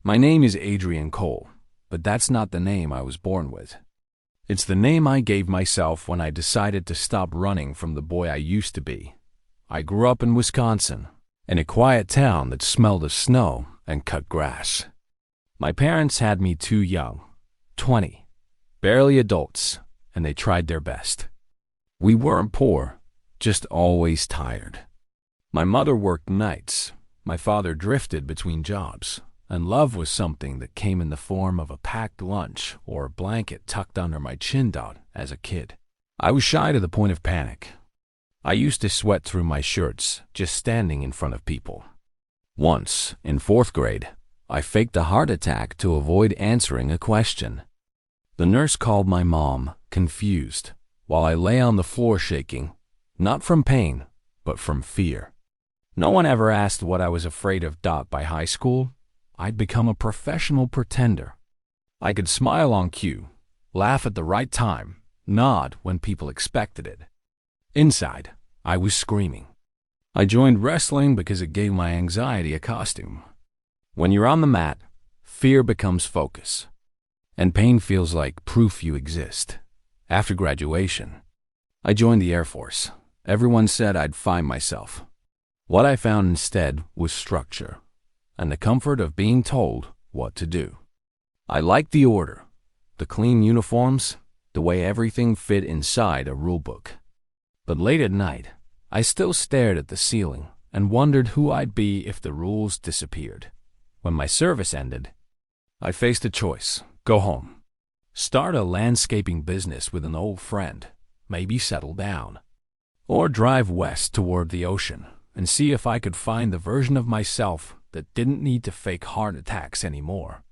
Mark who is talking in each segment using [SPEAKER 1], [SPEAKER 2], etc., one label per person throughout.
[SPEAKER 1] My name is Adrian Cole, but that's not the name I was born with. It's the name I gave myself when I decided to stop running from the boy I used to be. I grew up in Wisconsin, in a quiet town that smelled of snow and cut grass. My parents had me too young, 20, barely adults, and they tried their best. We weren't poor, just always tired. My mother worked nights, my father drifted between jobs, and love was something that came in the form of a packed lunch or a blanket tucked under my chin dot as a kid. I was shy to the point of panic. I used to sweat through my shirts just standing in front of people. Once, in 4th grade, I faked a heart attack to avoid answering a question. The nurse called my mom, confused, while I lay on the floor shaking, not from pain, but from fear. No one ever asked what I was afraid of. By high school, I'd become a professional pretender. I could smile on cue, laugh at the right time, nod when people expected it. Inside, I was screaming. I joined wrestling because it gave my anxiety a costume. When you're on the mat, fear becomes focus, and pain feels like proof you exist. After graduation, I joined the Air Force. Everyone said I'd find myself. What I found instead was structure, and the comfort of being told what to do. I liked the order, the clean uniforms, the way everything fit inside a rulebook. But late at night, I still stared at the ceiling and wondered who I'd be if the rules disappeared. When my service ended, I faced a choice: go home, start a landscaping business with an old friend, maybe settle down, or drive west toward the ocean and see if I could find the version of myself that didn't need to fake heart attacks anymore.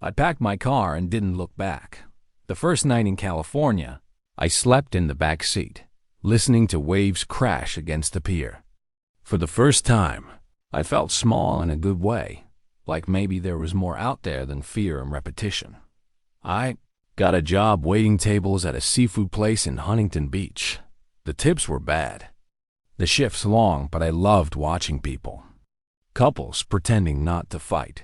[SPEAKER 1] I packed my car and didn't look back. The first night in California, I slept in the back seat, listening to waves crash against the pier. For the first time, I felt small in a good way, like maybe there was more out there than fear and repetition. I got a job waiting tables at a seafood place in Huntington Beach. The tips were bad, the shifts long, but I loved watching people. Couples pretending not to fight,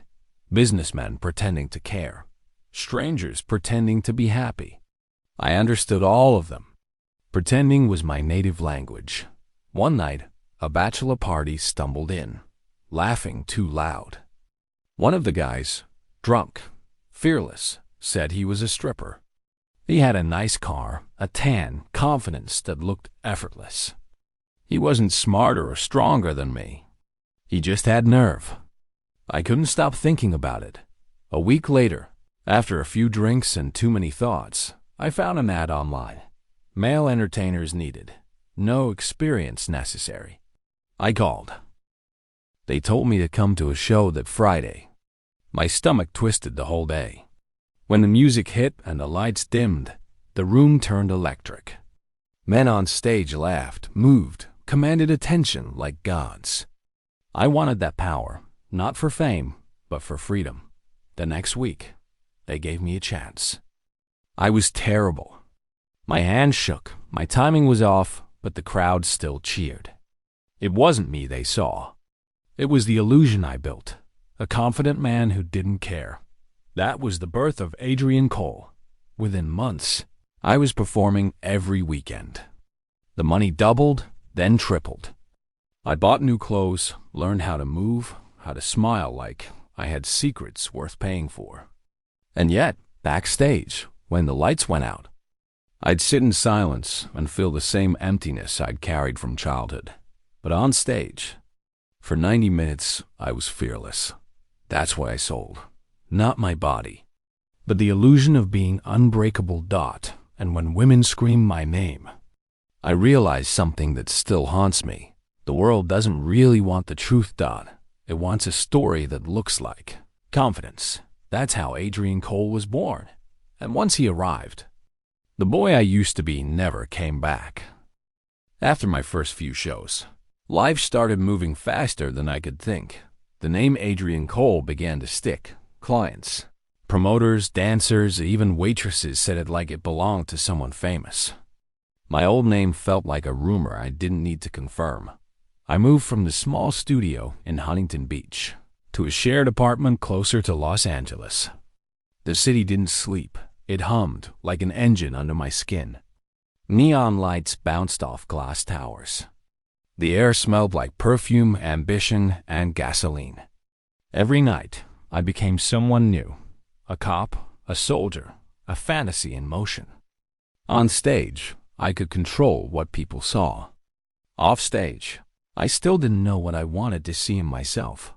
[SPEAKER 1] businessmen pretending to care, strangers pretending to be happy. I understood all of them. Pretending was my native language. One night, a bachelor party stumbled in, laughing too loud. One of the guys, drunk, fearless, said he was a stripper. He had a nice car, a tan, confidence that looked effortless. He wasn't smarter or stronger than me. He just had nerve. I couldn't stop thinking about it. A week later, after a few drinks and too many thoughts, I found an ad online. Male entertainers needed. No experience necessary. I called. They told me to come to a show that Friday. My stomach twisted the whole day. When the music hit and the lights dimmed, the room turned electric. Men on stage laughed, moved, commanded attention like gods. I wanted that power, not for fame, but for freedom. The next week, they gave me a chance. I was terrible. My hands shook, my timing was off, but the crowd still cheered. It wasn't me they saw. It was the illusion I built, a confident man who didn't care. That was the birth of Adrian Cole. Within months, I was performing every weekend. The money doubled, then tripled. I bought new clothes, learned how to move, how to smile like I had secrets worth paying for. And yet, backstage, when the lights went out, I'd sit in silence and feel the same emptiness I'd carried from childhood. But on stage, for 90 minutes, I was fearless. That's what I sold. Not my body, but the illusion of being unbreakable. And when women scream my name, I realized something that still haunts me. The world doesn't really want the truth. It wants a story that looks like confidence. That's how Adrian Cole was born. And once he arrived, the boy I used to be never came back. After my first few shows, life started moving faster than I could think. The name Adrian Cole began to stick. Clients, promoters, dancers, even waitresses said it like it belonged to someone famous. My old name felt like a rumor I didn't need to confirm. I moved from the small studio in Huntington Beach to a shared apartment closer to Los Angeles. The city didn't sleep. It hummed like an engine under my skin. Neon lights bounced off glass towers. The air smelled like perfume, ambition, and gasoline. Every night, I became someone new. A cop, a soldier, a fantasy in motion. On stage, I could control what people saw. Off stage, I still didn't know what I wanted to see in myself.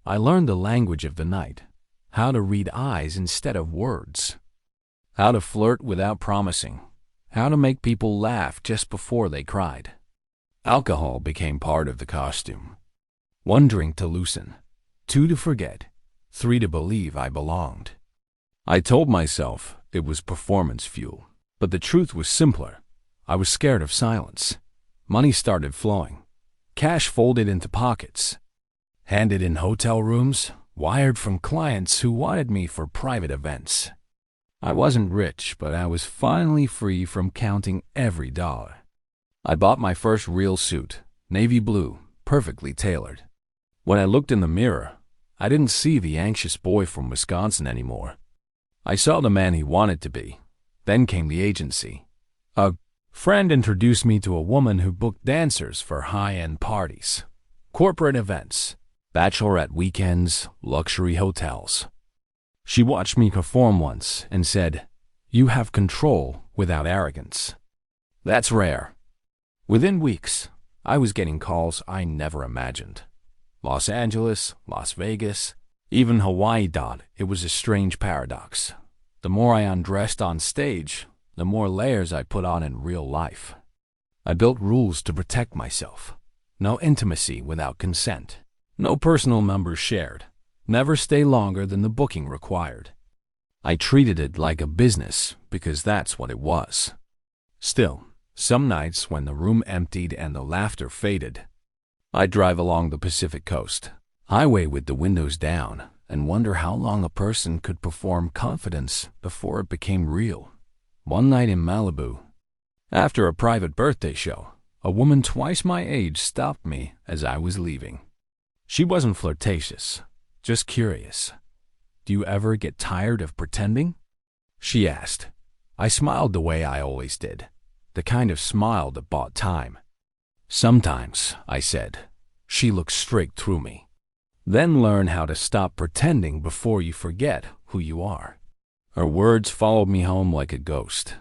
[SPEAKER 1] I learned the language of the night, how to read eyes instead of words, how to flirt without promising, how to make people laugh just before they cried. Alcohol became part of the costume. 1 drink to loosen, 2 to forget, 3 to believe I belonged. I told myself it was performance fuel, but the truth was simpler. I was scared of silence. Money started flowing. Cash folded into pockets, handed in hotel rooms, wired from clients who wanted me for private events. I wasn't rich, but I was finally free from counting every dollar. I bought my first real suit, navy blue, perfectly tailored. When I looked in the mirror, I didn't see the anxious boy from Wisconsin anymore. I saw the man he wanted to be. Then came the agency. A friend introduced me to a woman who booked dancers for high-end parties, corporate events, bachelorette weekends, luxury hotels. She watched me perform once and said, "You have control without arrogance." That's rare. Within weeks, I was getting calls I never imagined. Los Angeles, Las Vegas, even Hawaii. It was a strange paradox. The more I undressed on stage, the more layers I put on in real life. I built rules to protect myself. No intimacy without consent. No personal numbers shared. Never stay longer than the booking required. I treated it like a business because that's what it was. Still, some nights when the room emptied and the laughter faded, I'd drive along the Pacific Coast, highway with the windows down, and wonder how long a person could perform confidence before it became real. One night in Malibu, after a private birthday show, a woman twice my age stopped me as I was leaving. She wasn't flirtatious, just curious. "Do you ever get tired of pretending?" she asked. I smiled the way I always did, the kind of smile that bought time. "Sometimes," I said. She looked straight through me. "Then learn how to stop pretending before you forget who you are." Her words followed me home like a ghost.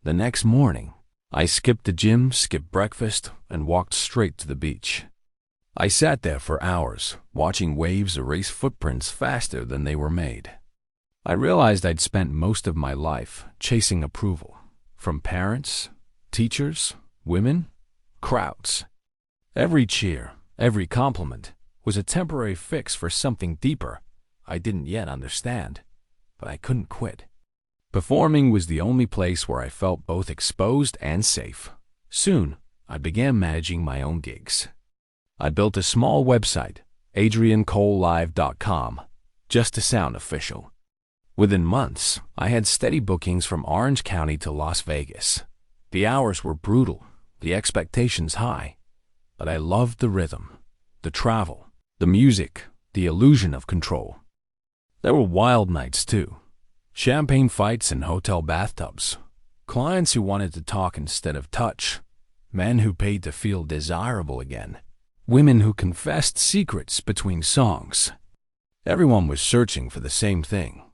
[SPEAKER 1] The next morning, I skipped the gym, skipped breakfast, and walked straight to the beach. I sat there for hours, watching waves erase footprints faster than they were made. I realized I'd spent most of my life chasing approval, from parents, teachers, women, crowds. Every cheer, every compliment was a temporary fix for something deeper I didn't yet understand, but I couldn't quit. Performing was the only place where I felt both exposed and safe. Soon, I began managing my own gigs. I built a small website, adriancolelive.com, just to sound official. Within months, I had steady bookings from Orange County to Las Vegas. The hours were brutal, the expectations high, but I loved the rhythm, the travel, the music, the illusion of control. There were wild nights too. Champagne fights in hotel bathtubs, clients who wanted to talk instead of touch, men who paid to feel desirable again, women who confessed secrets between songs. Everyone was searching for the same thing,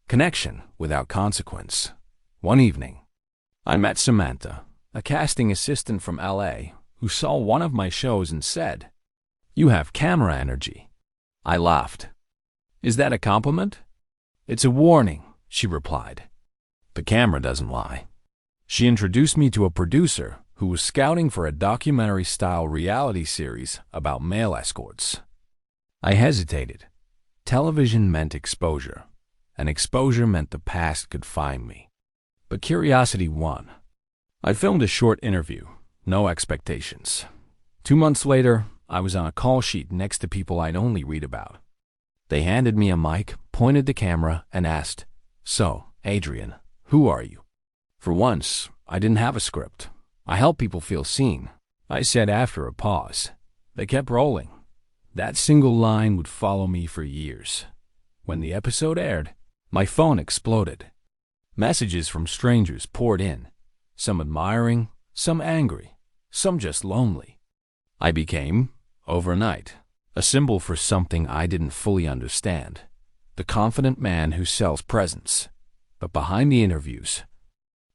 [SPEAKER 1] connection without consequence. One evening, I met Samantha, a casting assistant from LA, who saw one of my shows and said, "You have camera energy." I laughed. "Is that a compliment?" "It's a warning," she replied. "The camera doesn't lie." She introduced me to a producer who was scouting for a documentary-style reality series about male escorts. I hesitated. Television meant exposure, and exposure meant the past could find me. But curiosity won. I filmed a short interview, no expectations. 2 months later, I was on a call sheet next to people I'd only read about. They handed me a mic, pointed the camera, and asked, "So, Adrian, who are you?" For once, I didn't have a script. I help people feel seen, I said after a pause. They kept rolling. That single line would follow me for years. When the episode aired, my phone exploded. Messages from strangers poured in, some admiring, some angry, some just lonely. I became, overnight, a symbol for something I didn't fully understand. The confident man who sells presents. But behind the interviews,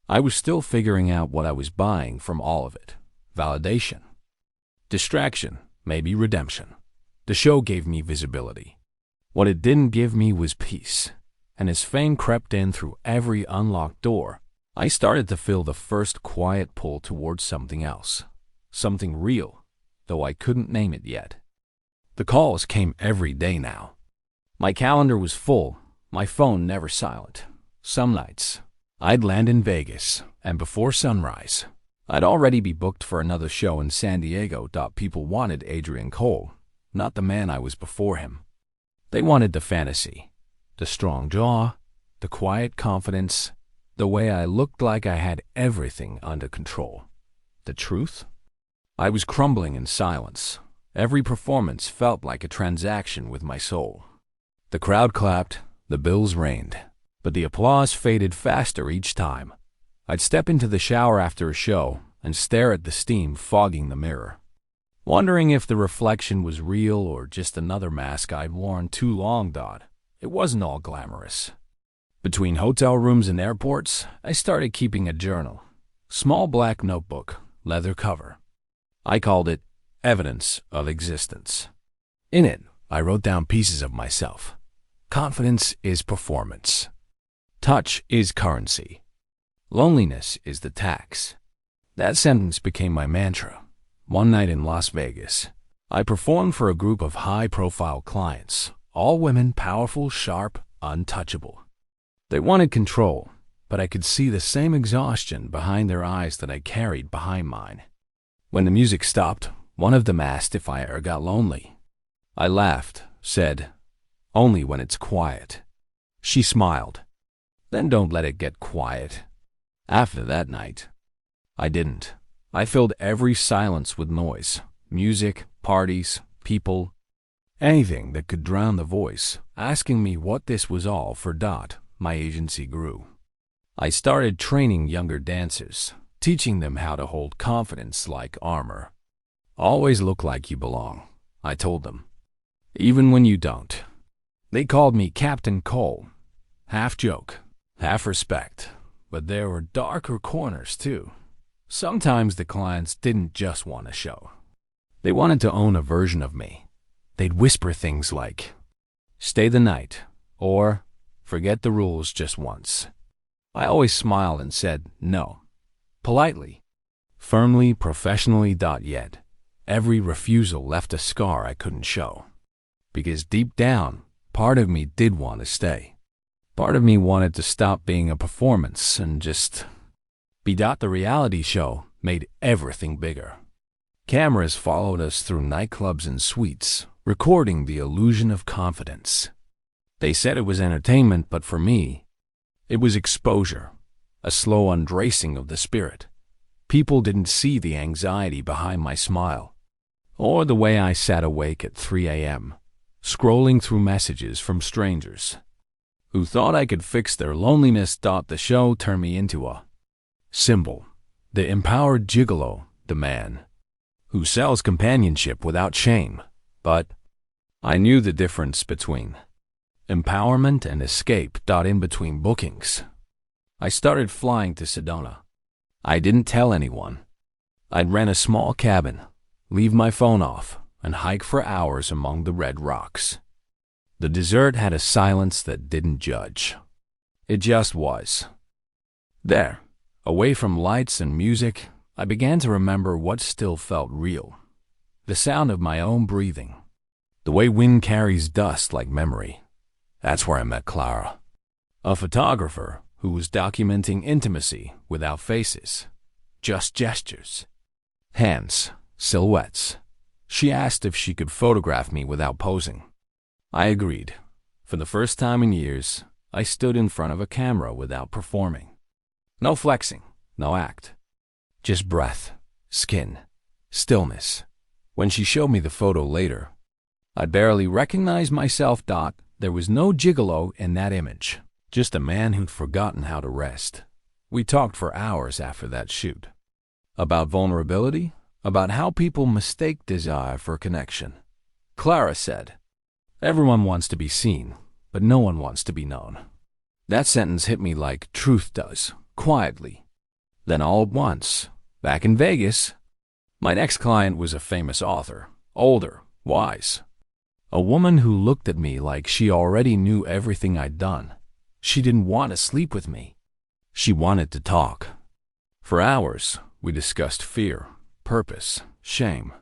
[SPEAKER 1] I was still figuring out what I was buying from all of it. Validation. Distraction, maybe redemption. The show gave me visibility. What it didn't give me was peace. And as fame crept in through every unlocked door, I started to feel the first quiet pull towards something else. Something real, though I couldn't name it yet. The calls came every day now. My calendar was full, my phone never silent. Some nights, I'd land in Vegas, and before sunrise, I'd already be booked for another show in San Diego. People wanted Adrian Cole, not the man I was before him. They wanted the fantasy, the strong jaw, the quiet confidence, the way I looked like I had everything under control. The truth? I was crumbling in silence. Every performance felt like a transaction with my soul. The crowd clapped, the bills rained, but the applause faded faster each time. I'd step into the shower after a show and stare at the steam fogging the mirror, wondering if the reflection was real or just another mask I'd worn too long. It wasn't all glamorous. Between hotel rooms and airports, I started keeping a journal. Small black notebook, leather cover. I called it Evidence of Existence. In it, I wrote down pieces of myself. Confidence is performance. Touch is currency. Loneliness is the tax. That sentence became my mantra. One night in Las Vegas, I performed for a group of high-profile clients, all women, powerful, sharp, untouchable. They wanted control, but I could see the same exhaustion behind their eyes that I carried behind mine. When the music stopped, one of them asked if I ever got lonely. I laughed, said, "Only when it's quiet." She smiled. "Then don't let it get quiet." After that night, I didn't. I filled every silence with noise, music, parties, people, anything that could drown the voice, asking me what this was all for. My agency grew. I started training younger dancers, teaching them how to hold confidence like armor. Always look like you belong, I told them, even when you don't. They called me Captain Cole. Half joke, half respect, but there were darker corners too. Sometimes the clients didn't just want a show. They wanted to own a version of me. They'd whisper things like, "Stay the night," or "Forget the rules just once." I always smiled and said no. Politely, firmly, professionally. Yet, every refusal left a scar I couldn't show. Because deep down, part of me did want to stay. Part of me wanted to stop being a performance and just be. The reality show made everything bigger. Cameras followed us through nightclubs and suites, recording the illusion of confidence. They said it was entertainment, but for me, it was exposure, a slow undressing of the spirit. People didn't see the anxiety behind my smile, or the way I sat awake at 3 a.m., scrolling through messages from strangers who thought I could fix their loneliness. The show turned me into a symbol, the empowered gigolo, the man who sells companionship without shame. But I knew the difference between empowerment and escape. In between bookings, I started flying to Sedona. I didn't tell anyone. I'd rent a small cabin, leave my phone off, and hike for hours among the red rocks. The desert had a silence that didn't judge. It just was. There, away from lights and music, I began to remember what still felt real. The sound of my own breathing. The way wind carries dust like memory. That's where I met Clara, a photographer who was documenting intimacy without faces, just gestures, hands, silhouettes. She asked if she could photograph me without posing. I agreed. For the first time in years, I stood in front of a camera without performing. No flexing, no act. Just breath, skin, stillness. When she showed me the photo later, I barely recognized myself. There was no gigolo in that image, just a man who'd forgotten how to rest. We talked for hours after that shoot. About vulnerability, about how people mistake desire for connection. Clara said, "Everyone wants to be seen, but no one wants to be known." That sentence hit me like truth does, quietly. Then all at once, back in Vegas, my next client was a famous author, older, wise. A woman who looked at me like she already knew everything I'd done. She didn't want to sleep with me. She wanted to talk. For hours, we discussed fear, purpose, shame.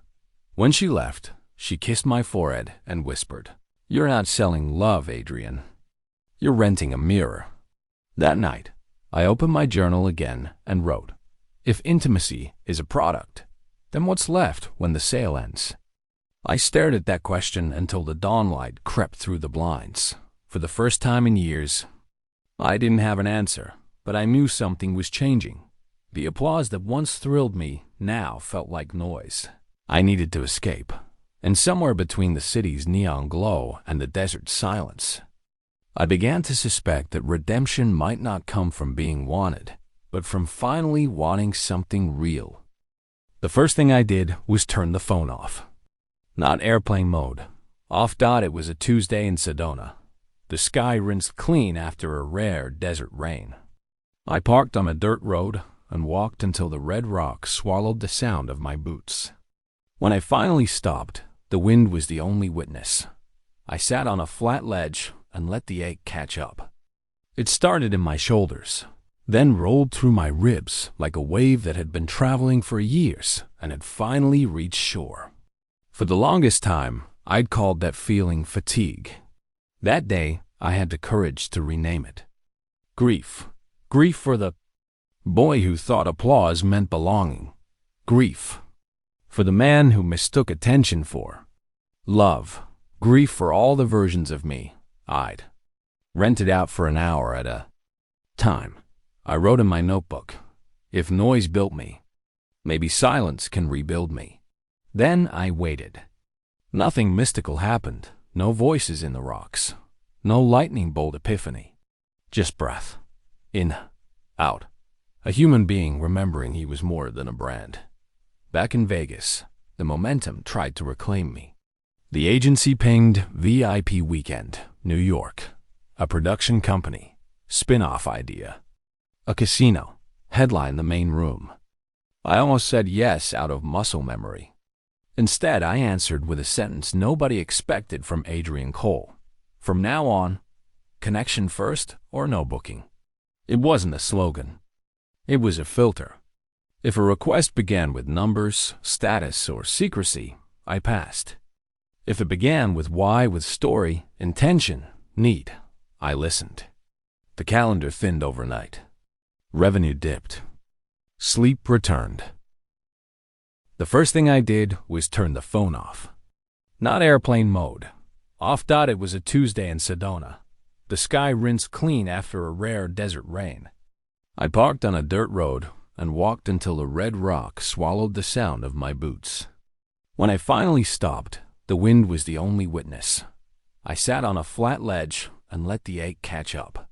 [SPEAKER 1] When she left, she kissed my forehead and whispered, "You're not selling love, Adrian. You're renting a mirror." That night, I opened my journal again and wrote, "If intimacy is a product, then what's left when the sale ends?" I stared at that question until the dawnlight crept through the blinds. For the first time in years, I didn't have an answer, but I knew something was changing. The applause that once thrilled me now felt like noise. I needed to escape, and somewhere between the city's neon glow and the desert's silence, I began to suspect that redemption might not come from being wanted, but from finally wanting something real. The first thing I did was turn the phone off. Not airplane mode. Off. It was a Tuesday in Sedona. The sky rinsed clean after a rare desert rain. I parked on a dirt road and walked until the red rock swallowed the sound of my boots. When I finally stopped, the wind was the only witness. I sat on a flat ledge and let the ache catch up. It started in my shoulders, then rolled through my ribs like a wave that had been traveling for years and had finally reached shore. For the longest time, I'd called that feeling fatigue. That day, I had the courage to rename it. Grief. Grief for the boy who thought applause meant belonging. Grief for the man who mistook attention for love. Grief for all the versions of me I'd rented out for an hour at a time. I wrote in my notebook, "If noise built me, maybe silence can rebuild me." Then I waited. Nothing mystical happened. No voices in the rocks. No lightning bolt epiphany. Just breath. In, out. A human being remembering he was more than a brand. Back in Vegas, the momentum tried to reclaim me. The agency pinged VIP Weekend, New York. A production company. Spin-off idea. A casino. Headline the main room. I almost said yes out of muscle memory. Instead, I answered with a sentence nobody expected from Adrian Cole. From now on, connection first or no booking. It wasn't a slogan. It was a filter. If a request began with numbers, status, or secrecy, I passed. If it began with why, with story, intention, need, I listened. The calendar thinned overnight. Revenue dipped. Sleep returned. The first thing I did was turn the phone off. Not airplane mode. Off. It was a Tuesday in Sedona. The sky rinsed clean after a rare desert rain. I parked on a dirt road and walked until the red rock swallowed the sound of my boots. When I finally stopped, the wind was the only witness. I sat on a flat ledge and let the ache catch up.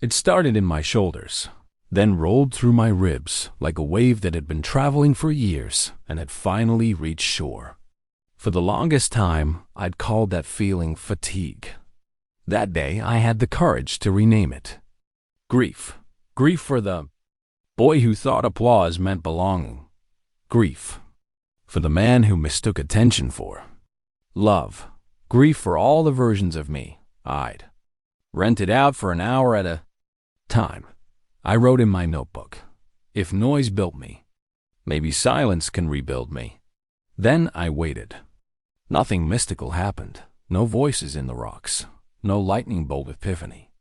[SPEAKER 1] It started in my shoulders, then rolled through my ribs like a wave that had been traveling for years and had finally reached shore. For the longest time, I'd called that feeling fatigue. That day, I had the courage to rename it. Grief. Grief for the boy who thought applause meant belonging. Grief for the man who mistook attention for love. Grief for all the versions of me I'd rented out for an hour at a time. I wrote in my notebook, "If noise built me, maybe silence can rebuild me." Then I waited. Nothing mystical happened. No voices in the rocks. No lightning bolt epiphany.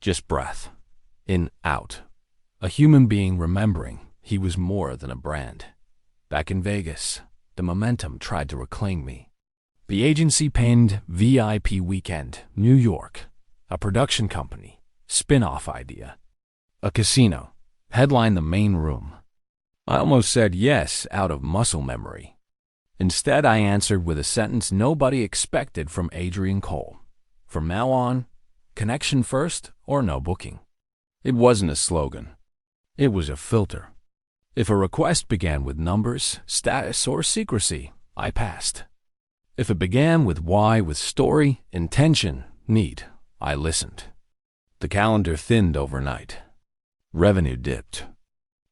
[SPEAKER 1] Just breath. In, out. A human being remembering he was more than a brand. Back in Vegas, the momentum tried to reclaim me. The agency penned VIP Weekend, New York. A production company. Spin-off idea. A casino. Headline the main room. I almost said yes out of muscle memory. Instead, I answered with a sentence nobody expected from Adrian Cole. From now on, connection first or no booking. It wasn't a slogan. It was a filter. If a request began with numbers, status, or secrecy, I passed. If it began with why, with story, intention, need, I listened. The calendar thinned overnight. Revenue dipped.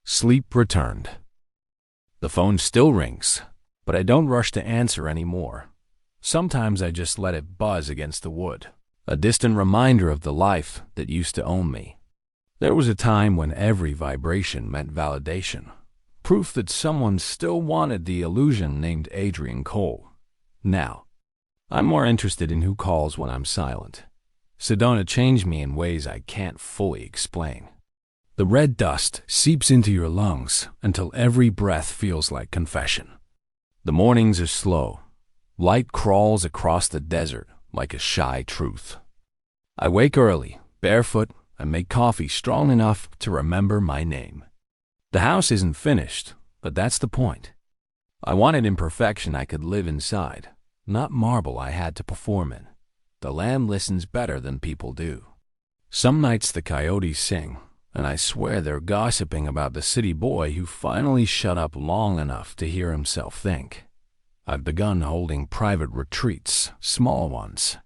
[SPEAKER 1] Sleep returned. The phone still rings, but I don't rush to answer anymore. Sometimes I just let it buzz against the wood, a distant reminder of the life that used to own me. There was a time when every vibration meant validation, proof that someone still wanted the illusion named Adrian Cole. Now, I'm more interested in who calls when I'm silent. Sedona changed me in ways I can't fully explain. The red dust seeps into your lungs until every breath feels like confession. The mornings are slow. Light crawls across the desert like a shy truth. I wake early, barefoot, and make coffee strong enough to remember my name. The house isn't finished, but that's the point. I wanted imperfection I could live inside, not marble I had to perform in. The land listens better than people do. Some nights the coyotes sing, and I swear they're gossiping about the city boy who finally shut up long enough to hear himself think. I've begun holding private retreats, small ones,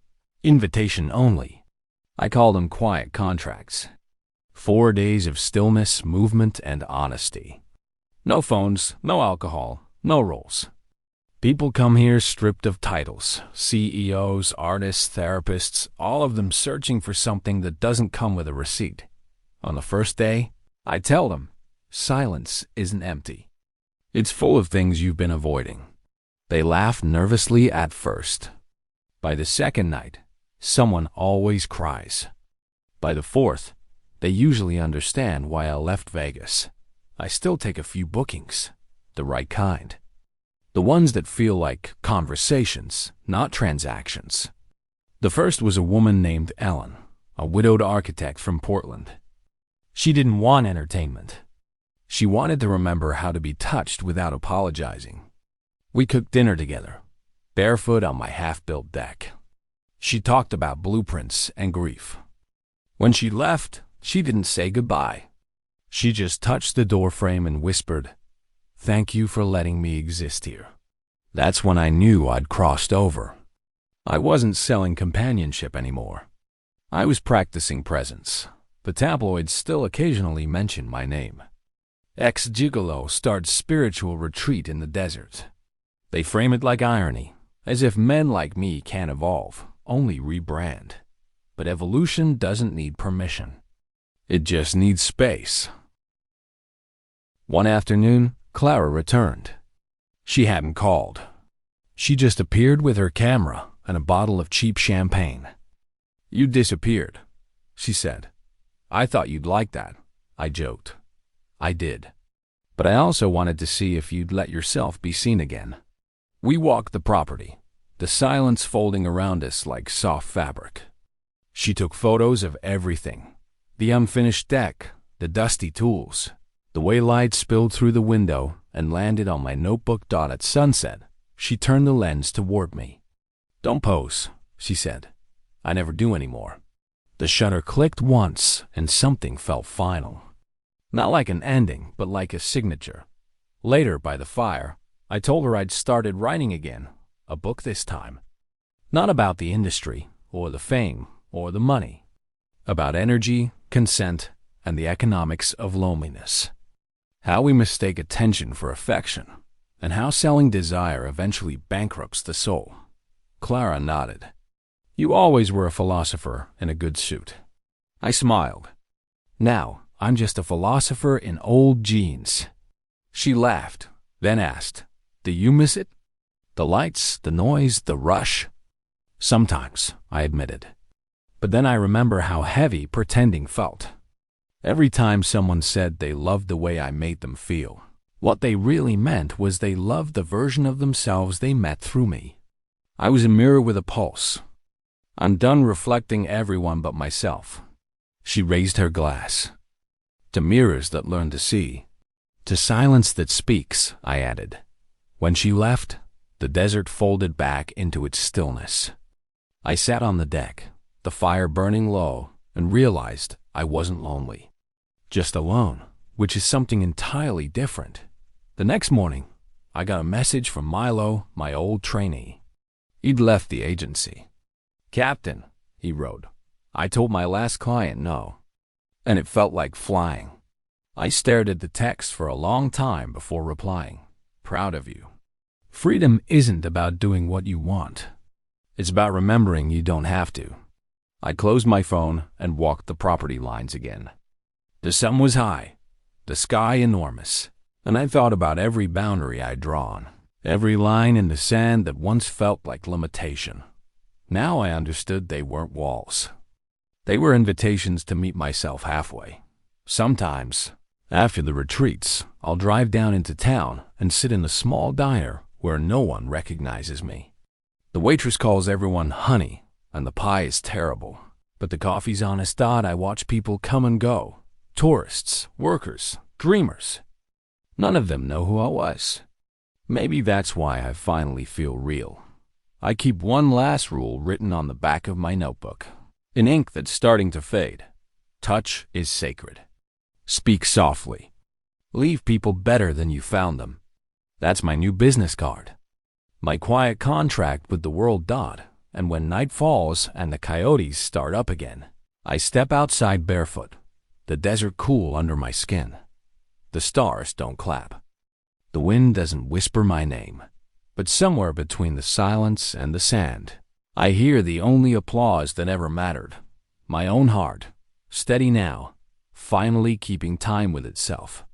[SPEAKER 1] invitation only. I call them quiet contracts. 4 days of stillness, movement, and honesty. No phones, no alcohol, no rules. People come here stripped of titles, CEOs, artists, therapists, all of them searching for something that doesn't come with a receipt. On the first day, I tell them, silence isn't empty. It's full of things you've been avoiding. They laugh nervously at first. By the second night, someone always cries. By the fourth, they usually understand why I left Vegas. I still take a few bookings, the right kind. The ones that feel like conversations, not transactions. The first was a woman named Ellen, a widowed architect from Portland. She didn't want entertainment. She wanted to remember how to be touched without apologizing. We cooked dinner together, barefoot on my half-built deck. She talked about blueprints and grief. When she left, she didn't say goodbye. She just touched the doorframe and whispered, "Thank you for letting me exist here." That's when I knew I'd crossed over. I wasn't selling companionship anymore. I was practicing presence. The tabloids still occasionally mention my name. Ex-Gigolo starts spiritual retreat in the desert. They frame it like irony, as if men like me can't evolve, only rebrand. But evolution doesn't need permission. It just needs space. One afternoon, Clara returned. She hadn't called. She just appeared with her camera and a bottle of cheap champagne. "You disappeared," she said. "I thought you'd like that," I joked. I did. But I also wanted to see if you'd let yourself be seen again. We walked the property, the silence folding around us like soft fabric. She took photos of everything. The unfinished deck, the dusty tools, the way light spilled through the window and landed on my notebook dot at sunset. She turned the lens toward me. "Don't pose," she said. "I never do anymore." The shutter clicked once and something felt final. Not like an ending, but like a signature. Later, by the fire, I told her I'd started writing again, a book this time. Not about the industry, or the fame, or the money. About energy, consent, and the economics of loneliness. How we mistake attention for affection, and how selling desire eventually bankrupts the soul. Clara nodded. "You always were a philosopher in a good suit." I smiled. "Now, I'm just a philosopher in old jeans." She laughed, then asked, "Do you miss it? The lights, the noise, the rush?" "Sometimes," I admitted. But then I remember how heavy pretending felt. Every time someone said they loved the way I made them feel, what they really meant was they loved the version of themselves they met through me. I was a mirror with a pulse. I'm done reflecting everyone but myself. She raised her glass. "To mirrors that learn to see. To silence that speaks," I added. When she left, the The desert folded back into its stillness. I sat on the deck, the fire burning low, and realized I wasn't lonely. Just alone, which is something entirely different. The next morning, I got a message from Milo, my old trainee. He'd left the agency. "Captain," he wrote, "I told my last client no, and it felt like flying." I stared at the text for a long time before replying, "Proud of you." Freedom isn't about doing what you want. It's about remembering you don't have to. I closed my phone and walked the property lines again. The sun was high, the sky enormous, and I thought about every boundary I'd drawn, every line in the sand that once felt like limitation. Now I understood they weren't walls. They were invitations to meet myself halfway. Sometimes, after the retreats, I'll drive down into town and sit in a small diner where no one recognizes me. The waitress calls everyone honey, and the pie is terrible. But the coffee's honest. I watch people come and go. Tourists, workers, dreamers. None of them know who I was. Maybe that's why I finally feel real. I keep one last rule written on the back of my notebook, in ink that's starting to fade. Touch is sacred. Speak softly. Leave people better than you found them. That's my new business card. My quiet contract with the world. And when night falls and the coyotes start up again, I step outside barefoot, the desert cool under my skin. The stars don't clap. The wind doesn't whisper my name. But somewhere between the silence and the sand, I hear the only applause that ever mattered. My own heart, steady now, finally keeping time with itself.